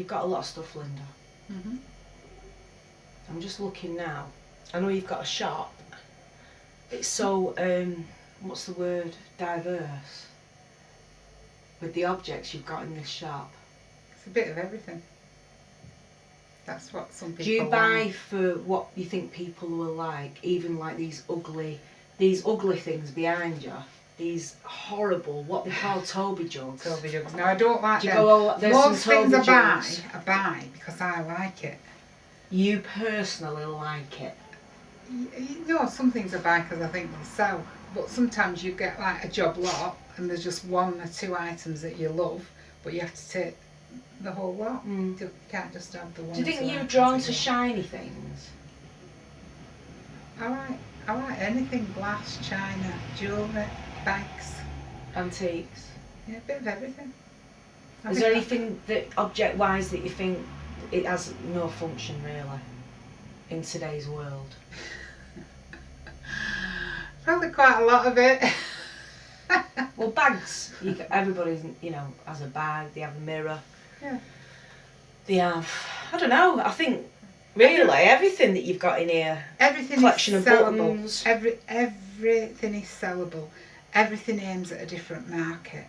You've got a lot of stuff, Linda. Mhm. I'm just looking now. I know you've got a shop. It's so, what's the word? Diverse. With the objects you've got in this shop. It's a bit of everything. That's what some people Do you buy like. for what you think people will like? Even like these ugly things behind you. These horrible, what they call Toby jugs. Toby jugs. No, I don't like Do you them. go, there's Most some things Toby I jugs. buy because I like it. You personally like it? You know, some things I buy because I think they'll sell. But sometimes you get like a job lot and there's just one or two items that you love, but you have to take the whole lot. Mm. You can't just have the one. Do you think you're drawn to shiny things? I like anything, glass, china, jewellery, bags. Antiques? Yeah, a bit of everything. Is there anything that, object-wise, that you think it has no function really in today's world? Probably quite a lot of it. Well, bags. Everybody, has a bag. They have a mirror. Yeah. They have. I don't know. I think really everything that you've got in here. Everything Collection is of sellable. buttons. Everything is sellable. Everything aims at a different market.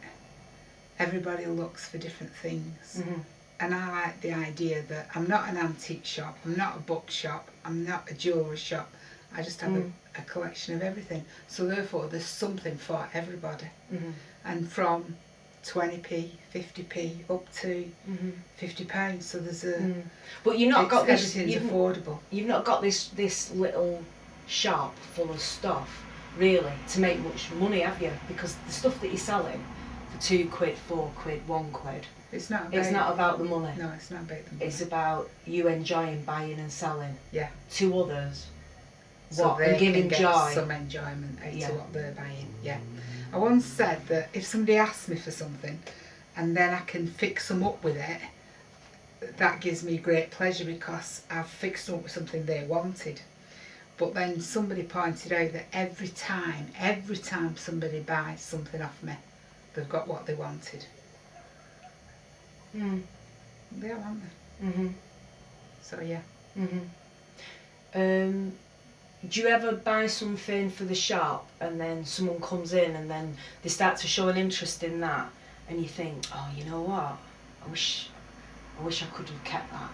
Everybody looks for different things. Mm-hmm. And I like the idea that I'm not an antique shop, I'm not a book shop, I'm not a jewellery shop. I just have a collection of everything. So therefore there's something for everybody. Mm-hmm. And from 20p, 50p up to £50. So there's a... But you've not got this... Everything's affordable. You've not got this little shop full of stuff, really, to make much money, have you? Because the stuff that you're selling for £2, £4, £1... It's not about the money. No, it's not about the money. It's about you enjoying buying and selling to others. So and giving can get joy. some enjoyment out of what they're buying. Yeah. I once said that if somebody asks me for something and then I can fix them up with it, that gives me great pleasure because I've fixed them up with something they wanted. But then somebody pointed out that every time somebody buys something off me, they've got what they wanted. They are, aren't they? So yeah. Do you ever buy something for the shop and then someone comes in and then they start to show an interest in that and you think, oh, you know what, I wish I could have kept that?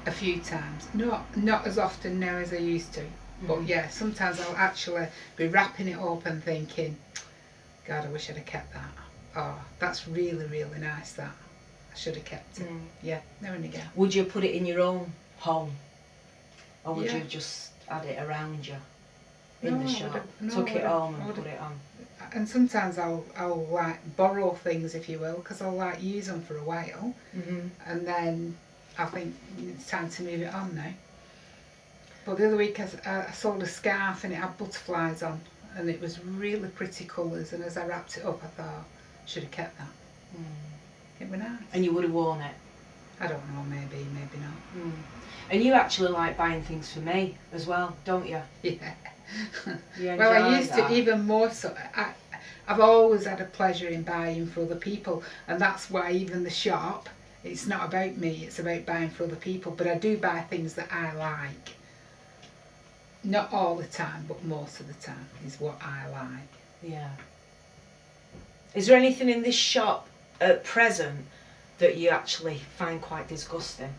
A few times. Not as often now as I used to. But yeah, sometimes I'll actually be wrapping it up and thinking, God, I wish I'd have kept that. Oh, that's really, really nice, that. I should have kept it. Yeah, now and again. Would you put it in your own home? Or would you just had it around you in the shop? Took it home and put it on? And sometimes I'll like borrow things, if you will, because I'll like use them for a while. And then I think it's time to move it on now. But the other week I sold a scarf and it had butterflies on and it was really pretty colours, and as I wrapped it up I thought I should have kept that. It was nice. And you would have worn it? I don't know, maybe not. And you actually like buying things for me as well, don't you? Yeah. Well, I used to even more so. I've always had a pleasure in buying for other people, and that's why even the shop, it's not about me, it's about buying for other people. But I do buy things that I like. Not all the time, but most of the time is what I like. Yeah. Is there anything in this shop at present that you actually find quite disgusting?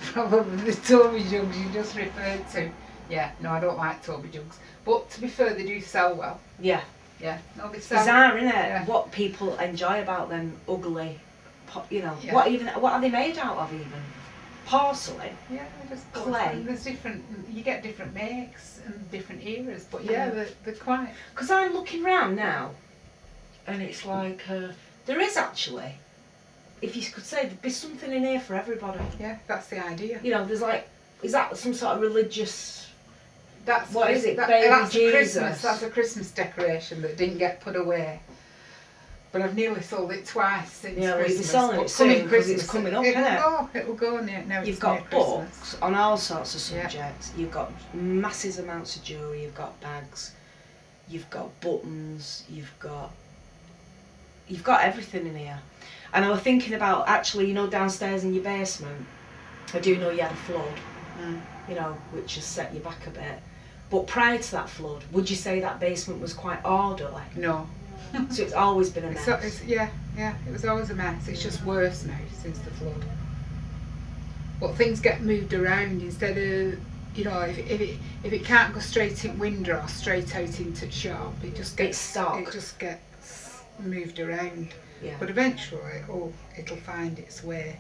Probably the Toby jugs you just referred to. Yeah, no, I don't like Toby jugs. But to be fair, they do sell well. Yeah. Yeah. No, they sell. Bizarre, isn't it? Yeah. What people enjoy about them ugly, what are they made out of even? Porcelain? Yeah, they're just clay. There's you get different makes and different eras, but yeah, they're quite... Because I'm looking around now, and it's like, there is actually, if you could say, there'd be something in here for everybody. Yeah, that's the idea. There's like, is that some sort of religious... What is it? That's a Christmas decoration that didn't get put away. But I've nearly sold it twice since Christmas. We'll be selling it soon because it's coming up, isn't it? It'll go now. You've got books on all sorts of subjects. You've got massive amounts of jewellery. You've got bags. You've got buttons. You've got you've got everything in here. And I was thinking about, actually, you know, downstairs in your basement, I do know you had a flood, you know, which has set you back a bit. But prior to that flood, would you say that basement was quite orderly? No. So it's always been a mess? Yeah, it was always a mess. It's just worse now since the flood. But things get moved around instead of, you know, if it can't go straight in window or straight out into the shop, it just gets stuck. It just gets moved around. Yeah. But eventually, it'll find its way.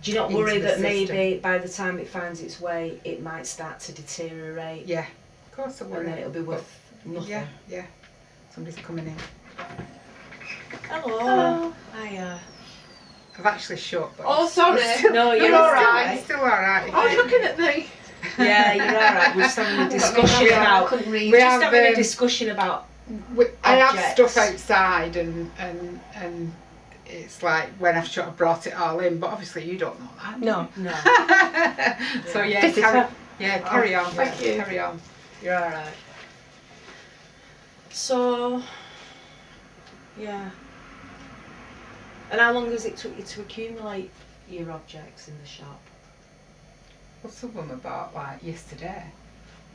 Do you not worry that maybe by the time it finds its way, it might start to deteriorate? Yeah, of course I worry. And then it'll be worth nothing. Yeah. Somebody's coming in. Hello. Hello. Hiya. I've actually shut. But Oh, sorry. No, you're You're alright. Still alright. Oh, you're looking at me. Yeah, you're alright. We're just having a discussion about. Couldn't read. We're just having a discussion about. I have objects. stuff outside, and it's like when I've shut, I brought it all in. But obviously, you don't know that. No. No. So yeah, Visitor. carry on. Thank you. Carry on. You're alright. So, yeah. And how long has it took you to accumulate your objects in the shop? Well, some of them are bought like yesterday,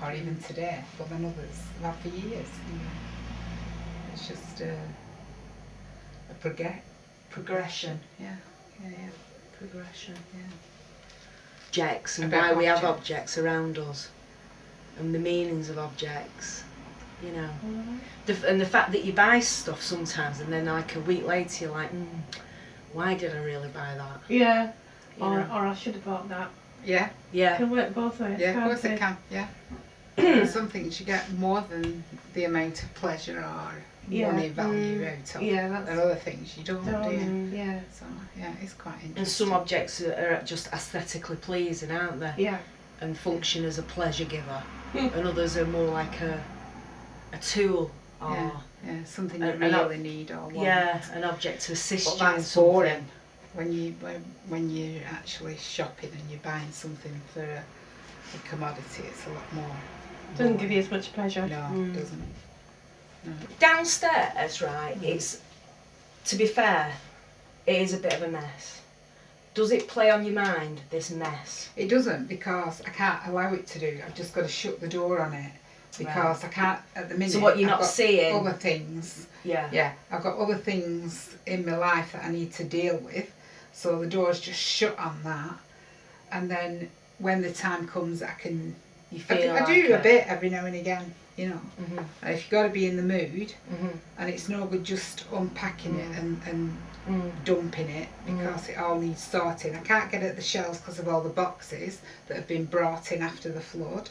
or even today. But then others I've had for years. It's just a progression. Yeah. Progression. Yeah. Objects and About why we have objects. objects around us, and the meanings of objects, you know. And the fact that you buy stuff sometimes, and then like a week later you're like, why did I really buy that? Yeah. You Or know? I should have bought that. Yeah. Yeah. Can work both ways. Yeah, of can't course it can. Yeah. Some things you get more than the amount of pleasure or money value out of. Yeah, that's. And other things you don't, do you? Yeah. So yeah, it's quite interesting. And some objects are just aesthetically pleasing, aren't they? Yeah. And function as a pleasure giver. And others are more like a tool. Or, yeah, something you an really need or want. yeah, an object to assist But you in that's something. boring when you're actually shopping and you're buying something for a commodity. It's a lot more. Doesn't give you as much pleasure. No, it doesn't. No. Downstairs, right, it's, to be fair, it is a bit of a mess. Does it play on your mind, this mess? It doesn't, because I can't allow it to do. I've just got to shut the door on it, because I can't at the minute. So what, you're I've not got seeing? other things. Yeah. I've got other things in my life that I need to deal with, so the door's just shut on that. And then when the time comes, I can. You feel I like do a it. bit every now and again, you know. Mhm. And if you've got to be in the mood, Mhm. and it's no good just unpacking it and Mm. dumping it, because it all needs sorting. I can't get at the shelves because of all the boxes that have been brought in after the flood.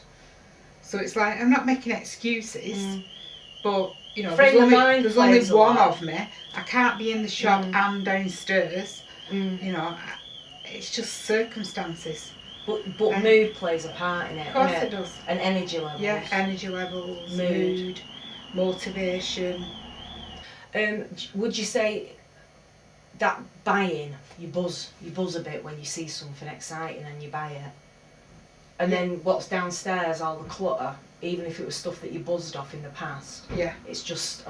So it's like, I'm not making excuses, but you know, Frame of mind there's only plays a one lot. of me. I can't be in the shop and downstairs. You know, it's just circumstances. But mood plays a part in it. Of course innit? it does. And energy levels. Yeah, energy levels, Mood. mood, motivation. Would you say that buying, you buzz a bit when you see something exciting and you buy it? And then what's downstairs, all the clutter, even if it was stuff that you buzzed off in the past, Yeah, it's just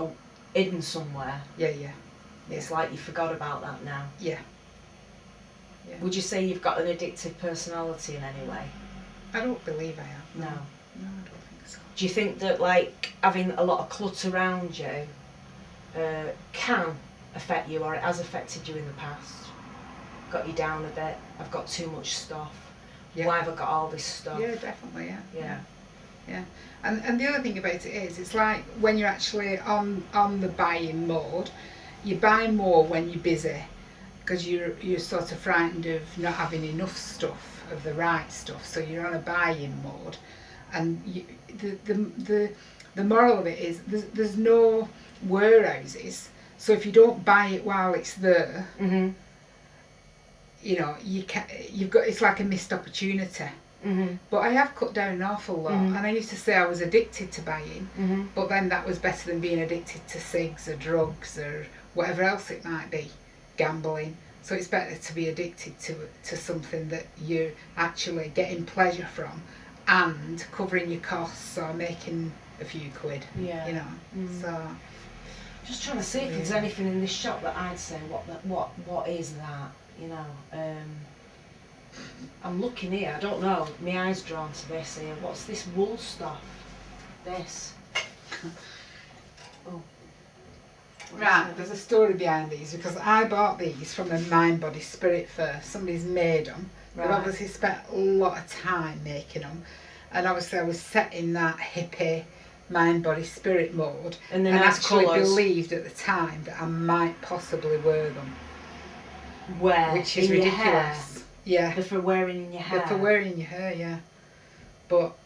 hidden somewhere. yeah. It's like you forgot about that now. Yeah. Would you say you've got an addictive personality in any way? I don't believe I have. No. No, I don't think so. Do you think that like having a lot of clutter around you can affect you, or it has affected you in the past? Got you down a bit? I've got too much stuff. Yeah. Why have I got all this stuff? Yeah, definitely, Yeah. Yeah. And the other thing about it is, it's like when you're actually on the buying mode, you buy more when you're busy, because you're sort of frightened of not having enough stuff, of the right stuff, so you're on a buying mode. And the moral of it is there's no warehouses, so if you don't buy it while it's there, you know, you've got, it's like a missed opportunity. But I have cut down an awful lot, and I used to say I was addicted to buying, but then that was better than being addicted to cigs or drugs or whatever else it might be, gambling. So it's better to be addicted to something that you're actually getting pleasure from and covering your costs or making a few quid, Yeah. you know. So Just trying to see if there's anything in this shop that I'd say, what is that, you know. I'm looking here, I don't know, my eye's drawn to this here. What's this wool stuff? This. Oh. Right, there's a story behind these because I bought these from a Mind Body Spirit fair. Somebody's made them. Right. They've obviously spent a lot of time making them, and obviously I was set in that hippie Mind Body Spirit mode, And and nice actually colours. believed at the time that I might possibly wear them, Where? which is in your ridiculous. hair? Yeah, They're for wearing in your hair. they're for wearing your hair. Yeah, but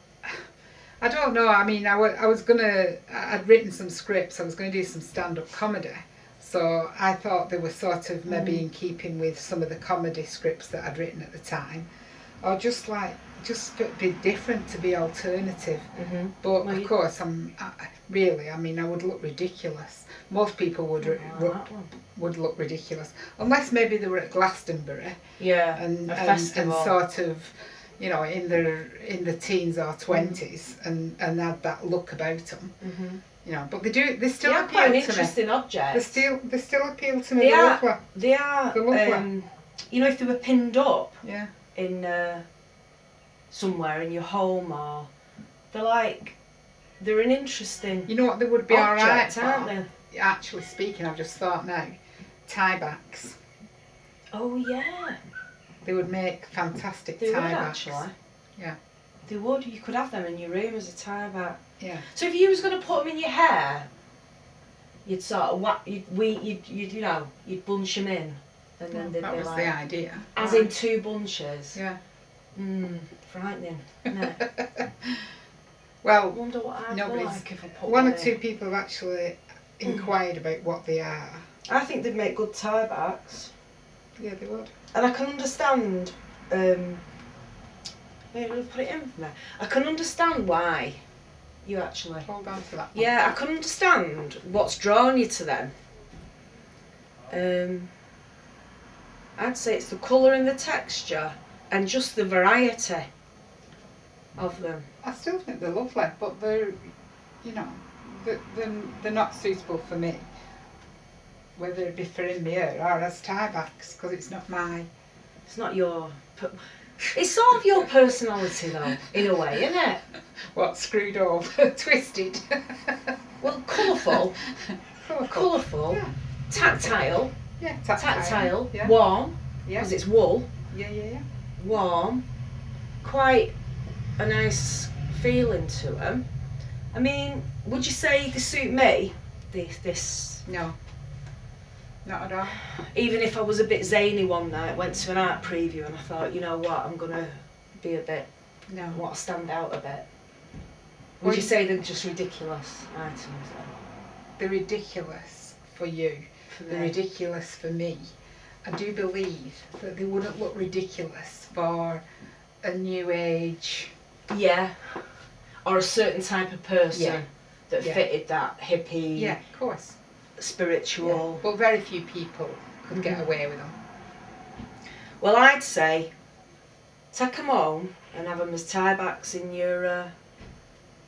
I don't know. I mean, I'd written some scripts. I was going to do some stand-up comedy. So I thought they were sort of maybe in keeping with some of the comedy scripts that I'd written at the time. Or just be different, to be alternative. Mm-hmm. But Well, of course, I would look ridiculous. Most people would look ridiculous. Unless maybe they were at Glastonbury. Yeah, And a festival. sort of, you know, in the teens or 20s and had that look about them, you know. But they still They are appeal quite an to me. interesting object. They still appeal to me. They They're are. lovely. They are. They're lovely. You know, if they were pinned up Yeah. in somewhere in your home, or they're an interesting You know what they would be alright object, for? aren't they? Actually speaking, I've just thought now, tie backs. Oh yeah, They would make fantastic they would tie backs. actually. Yeah. They would. You could have them in your room as a tie back. Yeah. So if you was going to put them in your hair, you'd sort of you'd bunch them in, and then they'd That be was like, the idea. as in two bunches. Yeah. Frightening. Isn't it? I Well, wonder what I'd nobody's- like if I put one or in. two people have actually inquired about what they are. I think they'd make good tie backs, Yeah, they would. and I can understand. Maybe we'll put it in for me. I can understand why you actually. Hold on to that one. Yeah, I can understand what's drawn you to them. I'd say it's the colour and the texture, and just the variety of them. I still think they're lovely, but they're, you know, they're not suitable for me. Whether it be for in my hair or as tie backs, because it's not my. It's not your. It's sort of your personality, though, in a way, isn't it? What, screwed over, twisted. Well, colourful, colourful, Yeah. tactile, Yeah, tactile, Yeah. warm, Yeah. because it's wool, Yeah. warm, quite a nice feeling to them. I mean, would you say they suit me? This, No. Not at all. even if I was a bit zany one night, went to an art preview and I thought, you know what, I'm gonna be a bit, No. I want to stand out a bit. Well, Would you say they're just ridiculous items then? They're ridiculous for you. For They're me? ridiculous for me. I do believe that they wouldn't look ridiculous for a new age. Yeah. Or a certain type of person Yeah. that Yeah. fitted that hippie, Yeah, of course. spiritual. But very few people could get Mhm. away with them. Well, I'd say take them home and have them as tie backs in your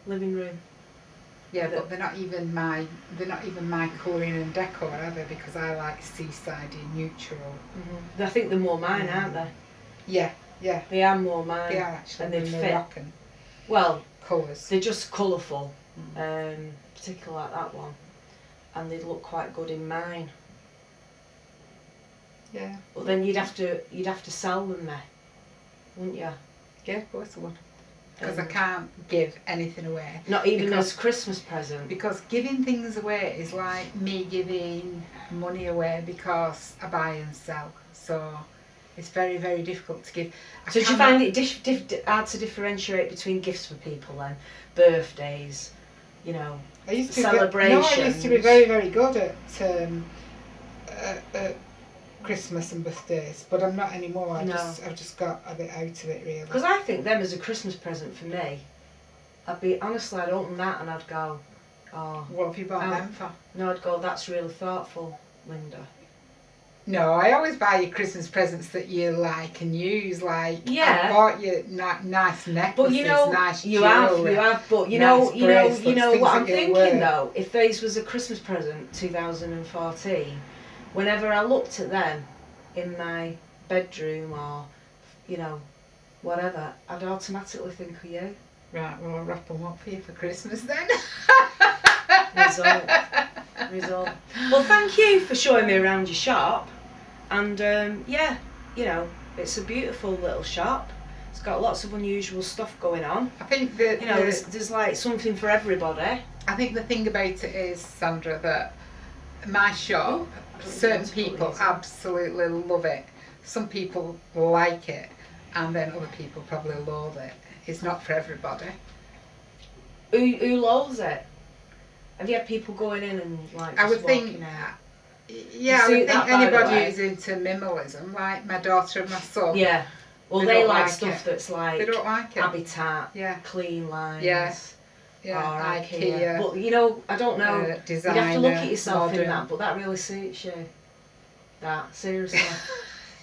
living room. Yeah, but they're not even my colouring and decor, are they? Because I like seasidey, neutral. I think they're more mine, aren't they? Yeah, yeah. They are more mine. They are actually And they'd the fit. Moroccan Well, colours. they're just colourful, particularly like that one, and they'd look quite good in mine. Yeah. But then you'd have to sell them there, wouldn't you? Yeah, of course I would. Because I Um, can't give anything away. Not even because- as Christmas present. Because giving things away is like me giving money away because I buy and sell. So it's very, very difficult to give. So do you find it hard to differentiate between gifts for people then? Birthdays, you know, I used to celebrations? I used to be very, very good at Christmas and birthdays, but I'm not anymore. I've just got a bit out of it, really. Because I think them as a Christmas present for me, I'd open that and I'd go, oh, What have you bought Oh. them for? no, I'd go, that's really thoughtful, Linda. No, I always buy you Christmas presents that you like and use. Like, Yeah. I bought you nice necklaces, But you know, nice you jewellery. have. But you nice know bracelets, what I'm things that you'll thinking wear. though. If these was a Christmas present, 2014, whenever I looked at them in my bedroom or, you know, whatever, I'd automatically think of you. Right, well, I'll wrap them up for you for Christmas then. Result. Well, thank you for showing me around your shop, and yeah, you know, it's a beautiful little shop. It's got lots of unusual stuff going on. I think that, you know, there's like something for everybody. I think the thing about it is, Sandra, that my shop, certain people absolutely love it. Some people like it, and then other people probably loathe it. It's not for everybody. Who loathes it? Have you had people going in and like just walking out? Yeah, I would think that, anybody who's into minimalism, like my daughter and my son. Yeah. Well, they like stuff that's like they don't like it. habitat, Yeah. clean lines. Yeah. Or IKEA. But you know, I don't know. Designer, you'd have to look at yourself modern. in that, but that really suits you. That seriously.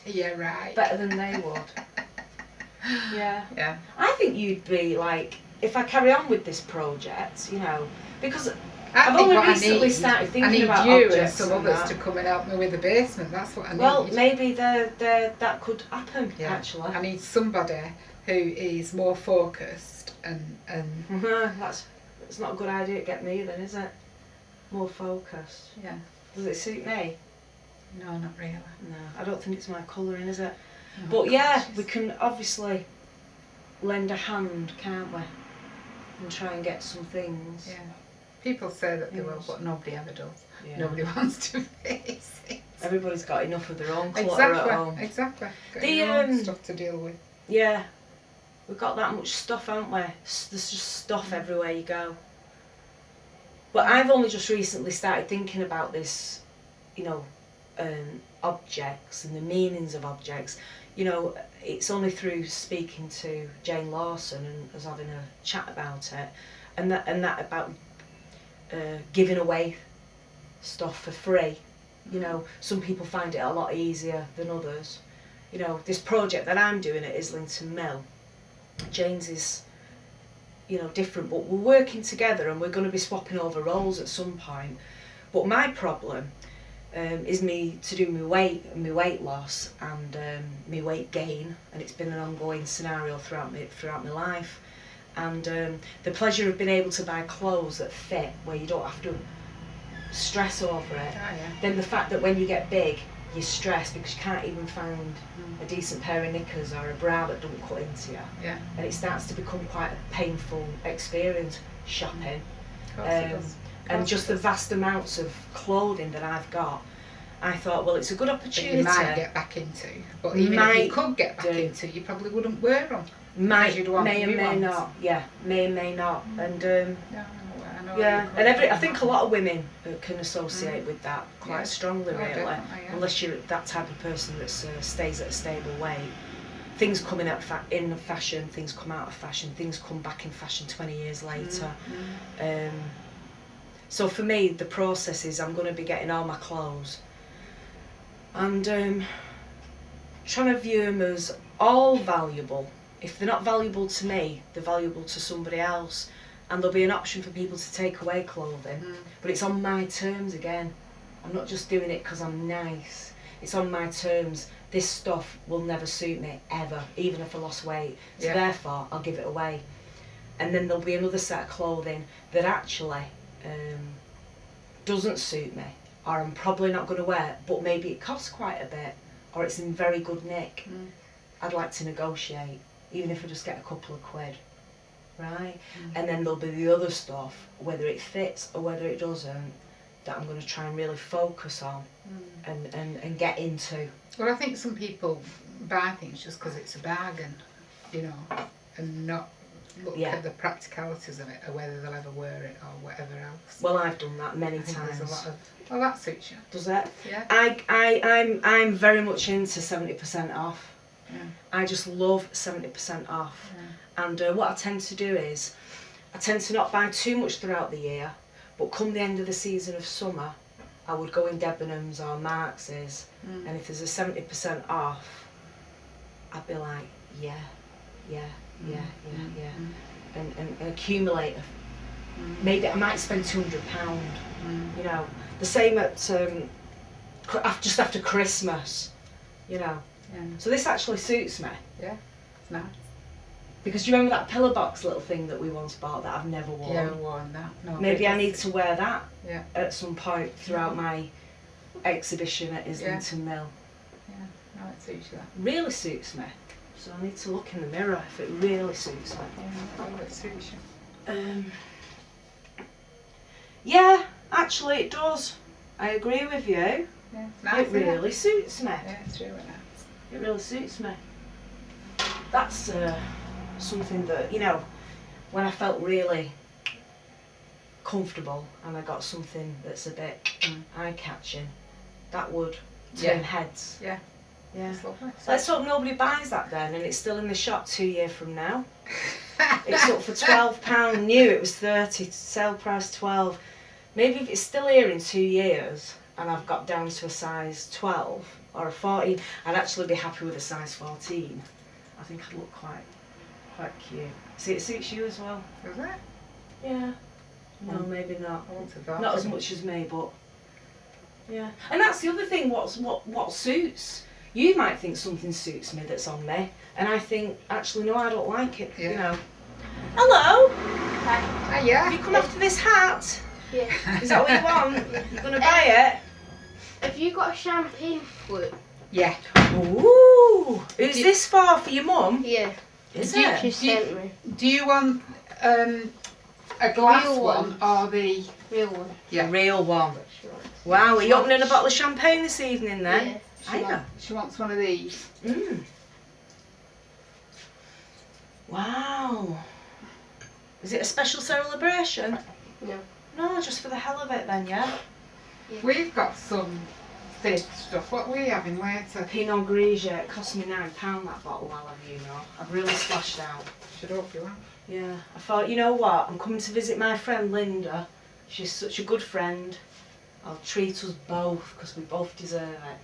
Yeah, right. Better than they would. Yeah. Yeah. I think you'd be like, if I carry on with this project, you know, because I I've think only what recently started thinking I need about you and objects some and others that. to come and help me with the basement. That's what I need. Well, maybe that could happen, actually. I need somebody who is more focused and It's not a good idea to get me then, is it? More focused. Yeah. Does it suit me? No, not really. No, I don't think it's my colouring, is it? No, But yeah, gorgeous. we can obviously lend a hand, can't we? And try and get some things. Yeah. People say that they will, Yes. but nobody ever does. Yeah. Nobody wants to face it. Everybody's got enough of their own clutter at home. Exactly. Got The, your own stuff to deal with. Yeah, we've got that much stuff, haven't we? There's just stuff everywhere you go. But I've only just recently started thinking about this, you know, objects and the meanings of objects. You know, it's only through speaking to Jane Lawson and us having a chat about it, and that about giving away stuff for free. You know, some people find it a lot easier than others. You know, this project that I'm doing at Islington Mill, Jane's is, you know, different, but we're working together and we're going to be swapping over roles at some point. But my problem is me to do my weight loss and my weight gain, and it's been an ongoing scenario throughout my life. And the pleasure of being able to buy clothes that fit, where you don't have to stress over it. Oh, yeah. Then the fact that when you get big, you stress because you can't even find a decent pair of knickers or a bra that don't cut into you. Yeah. And it starts to become quite a painful experience shopping. Of course it does. And just the vast amounts of clothing that I've got, I thought, well, it's a good That opportunity. you might get back into, but even if you could get back into, you probably wouldn't wear them. May you'd want and new may ones. not, yeah, may and may not, and Yeah, I know yeah, you and could. I think a lot of women can associate with that quite Yeah. strongly, Oh, really, definitely, yeah. unless you're that type of person that stays at a stable weight. Things come in in fashion, things come out of fashion, things come back in fashion 20 years later. So for me, the process is I'm going to be getting all my clothes and trying to view them as all valuable. If they're not valuable to me, they're valuable to somebody else, and there'll be an option for people to take away clothing, but it's on my terms again. I'm not just doing it because I'm nice. It's on my terms. This stuff will never suit me, ever, even if I lost weight. So Yeah. therefore, I'll give it away. And then there'll be another set of clothing that actually doesn't suit me, or I'm probably not going to wear, but maybe it costs quite a bit, or it's in very good nick. I'd like to negotiate, even if I just get a couple of quid, right? And then there'll be the other stuff, whether it fits or whether it doesn't, that I'm going to try and really focus on and get into. Well, I think some people buy things just because it's a bargain, you know, and not look Yeah. at the practicalities of it or whether they'll ever wear it or whatever else. Well, I've done that many I think times. there's a lot of, well, that suits you. Does that? Yeah. I'm very much into 70% off. Yeah. I just love 70% off. And what I tend to do is, I tend to not buy too much throughout the year, but come the end of the season of summer, I would go in Debenhams or Marks's, and if there's a 70% off, I'd be like, yeah, and accumulate. Maybe I might spend £200. You know, the same at just after Christmas. You know, so this actually suits me. Yeah, it's nice. Because do you remember that pillar box little thing that we once bought that I've never worn? Yeah, I've worn that. No, Maybe I need to wear that Yeah. at some point throughout my exhibition at Islington Mill. Yeah, no, it suits you. That. Really suits me. So I need to look in the mirror if it really suits me. Yeah, oh, it suits you. Yeah, actually it does. I agree with you. Yeah, it's nice. It really suits me. Yeah, it's really nice. It really suits me. That's something that, you know, when I felt really comfortable and I got something that's a bit eye-catching, that would turn heads. Yeah. Yeah. It's lovely. Let's hope nobody buys that then and it's still in the shop 2 years from now. It's up for £12 new, it was 30, sale price 12. Maybe if it's still here in 2 years and I've got down to a size 12 or a 14, I'd actually be happy with a size 14. I think I'd look quite cute. See, it suits you as well. Does it? Yeah. No, maybe not. I want to go. Not as much as me, but yeah. And that's the other thing. What suits? You might think something suits me that's on me, and I think actually no, I don't like it. Yeah. You know. Hello. Hi. Yeah. Have you come after this hat? Yeah. Is that what you want? You're gonna buy it? Have you got a champagne flute? Yeah. Ooh. Who's this for? For your mum? Yeah. Is She it? sent me. Do you want a glass Real one or the? Real one. Yeah. A real one. She wants. Wow. Are you opening a bottle of champagne this evening then? Yeah. She wants one of these. Wow. Is it a special celebration? No. No, just for the hell of it then, yeah? We've got some thick stuff. What are we having later? Pinot Grigio, it cost me £9 that bottle, I'll have you know. I've really splashed out. Should hope you have. Yeah. I thought, you know what, I'm coming to visit my friend Linda. She's such a good friend. I'll treat us both, because we both deserve it.